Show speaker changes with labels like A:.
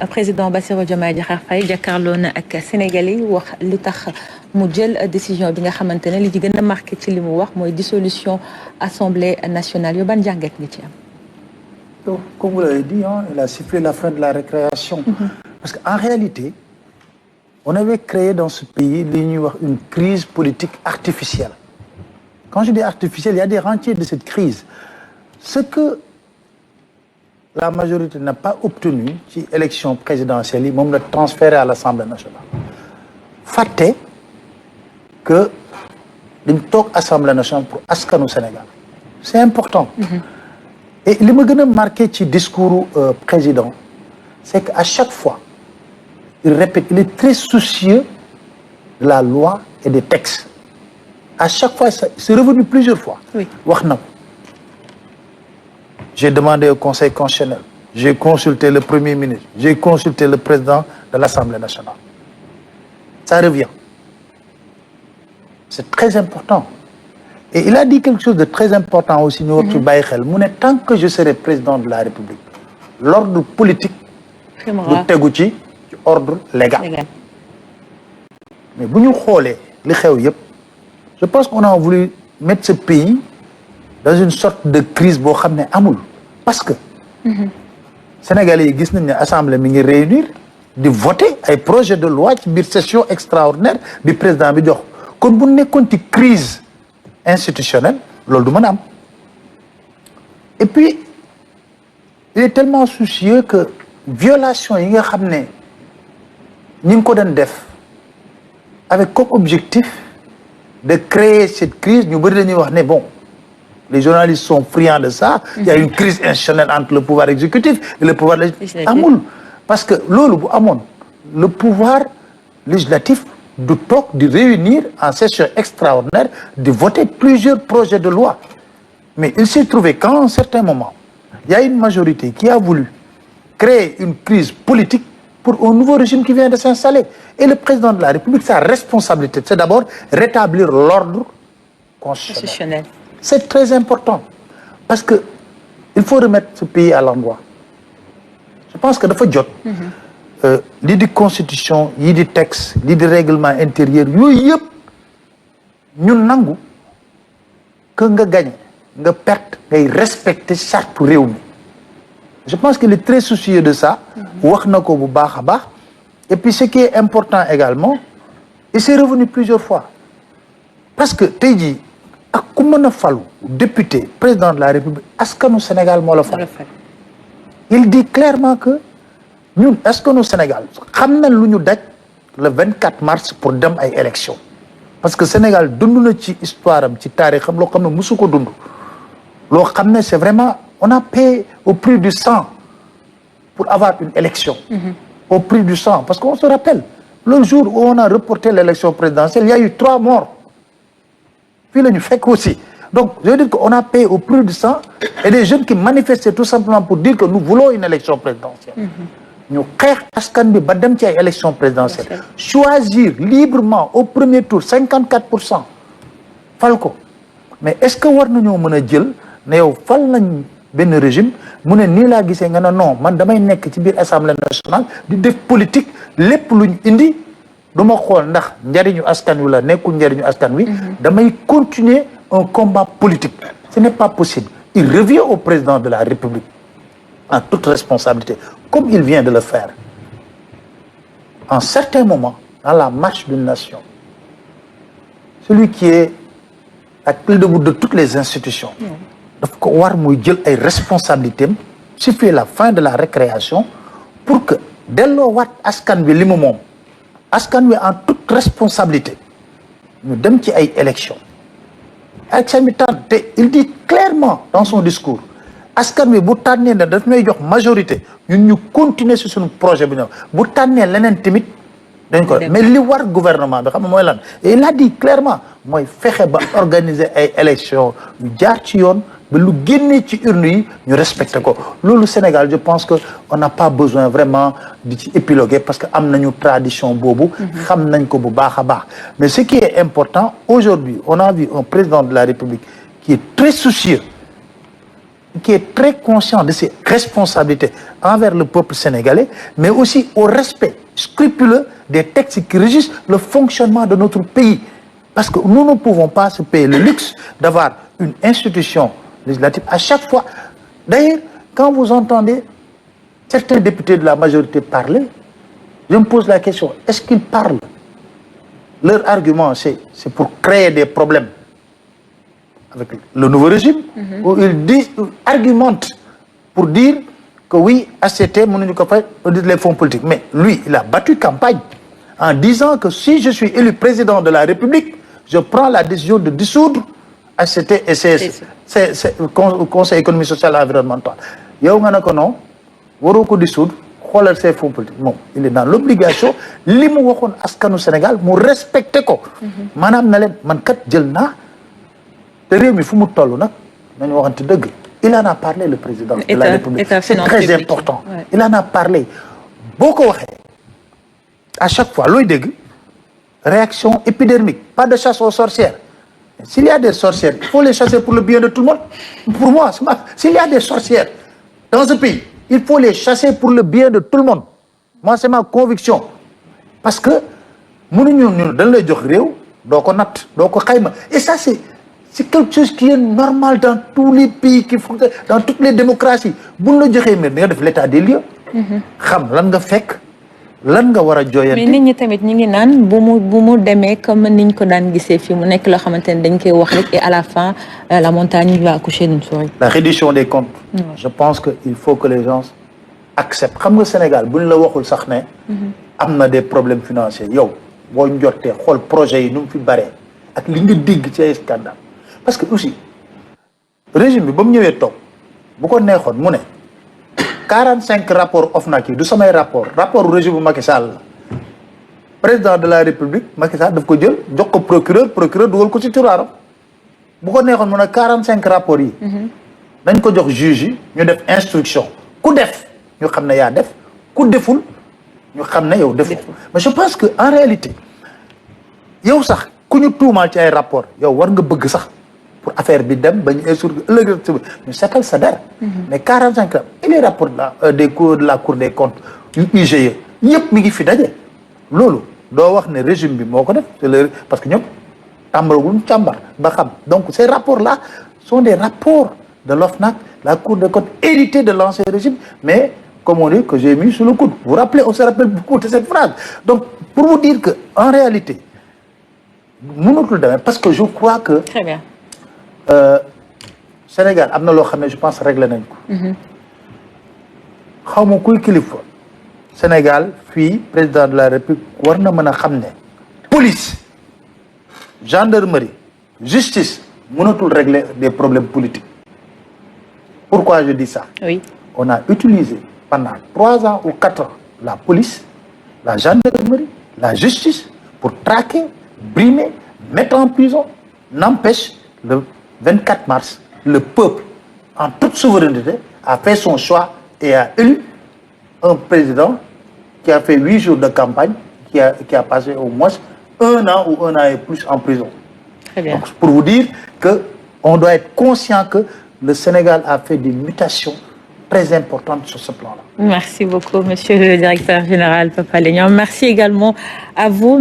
A: président Bassirou Diomaye Diakhar Faye jàkkaarloo na ak Sénégalais yi wax li tax mu jël décision bi nga xamante ne li ci gën a marqué ci li mu wax mooy dissolution assemblée nationale yu ban jàngat nga ci am.
B: Donc, comme vous l'avez dit, il a sifflé la fin de la récréation. Parce qu'en réalité, on avait créé dans ce pays une crise politique artificielle. Quand je dis artificielle, il y a des rentiers de cette crise. Ce que la majorité n'a pas obtenu ci élection présidentielle yi moom la transféré à l'Assemblée nationale. Fàtte que dañ toog Assemblée nationale pour askanu Sénégal. C'est important. Et li ma gën a marqué ci discours président, c'est qu'à chaque fois, il répète, il est très soucieux de la loi et des textes. À chaque fois, c'est revenu plusieurs fois.
A: Oui.
B: Wax na ko. J'ai demandé au Conseil constitutionnel, j'ai consulté le Premier ministre, j'ai consulté le président de l'Assemblée nationale. Ça revient. C'est très important. Et il a dit quelque chose de très important aussi, ñu war ci bàyyi xel mu ne tant que je serai président de la République, l'ordre politique du tegu ci ordre légal. Mais bu ñu xoolee li xew yëpp, je pense qu'on a voulu mettre ce pays dans une sorte de crise boo xam ne amul parce que Sénégalais yi gis nañ ne assemblée mi ngi réunir di voter ay projet de loi ci biir session extraordinaire bi président bi jox kon bu nekkoon ci crise institutionnelle loolu du mën a am. Et puis il est tellement soucieux que violation yi nga xam ne ñi ngi ko doon def avec comme objectif de créer cette crise ñu bëri dañuy wax ne bon les journalistes sont friands de ça. Il y a une crise institutionnelle entre le pouvoir exécutif et le pouvoir législatif. Amul parce que loolu bu amoon le pouvoir législatif du toog di réunir en session extraordinaire de voter plusieurs projets de loi. Mais il s'est trouvé qu'à un certain moment, il y a une majorité qui a voulu créer une crise politique pour un nouveau régime qui vient de s'installer. Et le président de la République, sa responsabilité, c'est d'abord rétablir l'ordre constitutionnel. C'est très important parce que il faut remettre ce pays à l'endroit. Je pense que dafa jot lii di constitution yii di texte lii di règlement intérieur yooyu yëpp ñu nangu que nga gagne nga perte ngay respecter charte réew mi. Je pense qu'il est très soucieux de ça. wax na ko bu baax a baax. Et puis ce qui est important également, il s'est revenu plusieurs fois parce que tey jii ak ku mën a falu député président de la République askanu Sénégal moo la fal. Il dit clairement que ñun askanu Sénégal xam nañ lu ñu daj le 24 mars pour dem ay élections parce que Sénégal dund na ci histoire am ci taarixam loo xam ne musu ko dund loo xam ne c'est vraiment on a payé au prix du sang pour avoir une élection. Au prix du sang parce qu'on se rappelle le jour où on a reporté l'élection présidentielle il y a eu 3 morts. Puis là ñu fekk aussi donc je veux dire qu'on a payé au prix du sang et des jeunes qui manifestaient tout simplement pour dire que nous voulons une élection présidentielle. ñu xeex askan bi ba dem ci ay élection présidentielle choisir librement au premier tour 54% fal ko mais est-ce que war nañoo mën a jël ne yow fal nañ benn régime mu ne nii laa gisee nga ne non man damay nekk ci biir assemblée nationale di def politique lépp luñ indi du ma xool ndax njariñu askan wi la nekkul njariñu askan wi damay continuer un combat politique. Ce n'est pas possible. Il revient au président de la République en toute responsabilité comme il vient de le faire en certains moments dans la marche d'une nation. Celui qui est à clé de voûte de toutes les institutions daf ko war muy jël ay responsabilités am suffit la fin de la récréation pour que delloowaat askan wi li mu moom askan wi en toute responsabilité ñu dem ci ay élections élection bi tànn te il dit clairement dans son discours askan wi bu tànnee ne daf may jox majorité ñun ñu continuer sur suñu projet bi ñëw bu tànnee leneen tamit dañ ko mais li war gouvernement bi xam nga mooy lan et il a dit clairement mooy fexe ba organiser ay élections yu jaar ci yoon ba lu génnee ci urne yi ñu respecté ko loolu Sénégal je pense que on n'a pas besoin vraiment di ci épiloguer parce que am nañu tradition boobu xam nañ ko bu baax a baax mais ce qui est important aujourd'hui on a vu un président de la République qui est très soucieux qui est très conscient de ses responsabilités envers le peuple sénégalais, mais aussi au respect scrupuleux des textes qui régissent le fonctionnement de notre pays. Parce que nous ne pouvons pas se payer le luxe d'avoir une institution législative à chaque fois. D'ailleurs, quand vous entendez certains députés de la majorité parler, je me pose la question, est-ce qu'ils parlent? Leur argument, c'est pour créer des problèmes avec le nouveau régime, où ils argumentent pour dire que oui, ACT, les fonds politiques. Mais lui, il a battu campagne en disant que si je suis élu président de la République, je prends la décision de dissoudre ACT et CS, Conseil économique, social et environnemental. Yow nga ne ko non, waroo ko dissoudre, xoolal ces fonds politiques. Bon, il est dans l'obligation, li mu waxoon askanu Sénégal, mu respecté ko. Maanaam na leen man kat jël naa te réew mi fu mu toll nag nañu waxante dëgg. Il en a parlé, le président de la République. C'est très important. Ouais. Il en a parlé. Beaucoup à chaque fois, looy dégg réaction épidermique, pas de chasse aux sorcières. S'il y a des sorcières, il faut les chasser pour le bien de tout le monde. Pour moi, s'il y a des sorcières dans ce pays, il faut les chasser pour le bien de tout le monde. Moi, c'est ma conviction. Parce que mënuñu dañ lay jox réew doo ko natt doo ko xayma. Et ça, c'est quelque chose qui est normal dans tous les pays qui font, dans toutes les démocraties. Bu ñu la joxee mbir nga def l'état des lieux. xam lan nga fekk. lan nga war a jooyanti.
A: mais nit ñi tamit ñu ngi naan bu mu demee comme niñ ko daan gisee fii mu nekk loo xamante ne dañ koy wax rek et à la fin la montagne va accoucher d'une souris.
B: La reddition des comptes. Je pense que il faut que les gens acceptent. xam nga Sénégal bu ñu la waxul sax ne. am na des problèmes financiers yow boo njortee xool projet yi nu mu fi baree ak li nga dégg ci ay scandale parce que aussi régime bi ba mu ñëwee toog bu ko neexoon mu ne. 45 rapports OFNAC yi du samay rapport régime bu Macky Sall la président de la République Macky Sall daf ko jël jox ko procureur dugal ko ci tiroiram bu ko neexoon mu ne 45 rapports yi dañ ko jox juge yi ñu def instruction ku def ñu xam ne yaa def ku deful ñu xam ne yow deful mais je pense que en réalité yow sax ku ñu tuumaal ci ay rapport yow war nga bëgg sax pour affaire bi dem ba ñu instruire ëllëg ñu seetal sa dara. mais 45 ans et les rapports des cours de la Cour des comptes yu IGE yëpp mi ngi fi daje. loolu doo wax ne régime bi moo ko def parce que ñoom tàmbalagul càmbar ba xam donc ces rapports là sont des rapports de l'OFNAC, la Cour des comptes hérités de l'ancien régime mais comme on dit que j'ai mis sous le coude. Vous vous rappelez, on se rappelle beaucoup de cette phrase. Donc pour vous dire que en réalité mënatul demee parce que je crois que.
A: Très bien.
B: Sénégal am na loo xam ne je pense réglé nañ ko. xaw ma kuy kilifa Sénégal fii président de la République war na mën a xam ne police gendarmerie justice mënatul régler des problèmes politiques. Pourquoi je dis ça?
A: Oui.
B: On a utilisé pendant 3 ans ou 4 ans la police, la gendarmerie, la justice pour traquer, brimer, mettre en prison. N'empêche, le 24 mars, le peuple, en toute souveraineté, a fait son choix et a élu un président qui a fait 8 jours de campagne, qui a passé au moins 1 an ou 1 an et plus en prison.
A: Très bien.
B: Donc, pour vous dire qu'on doit être conscient que le Sénégal a fait des mutations très importantes sur ce plan-là.
A: Merci beaucoup, monsieur le directeur général Papa Alé Niang. Merci également à vous,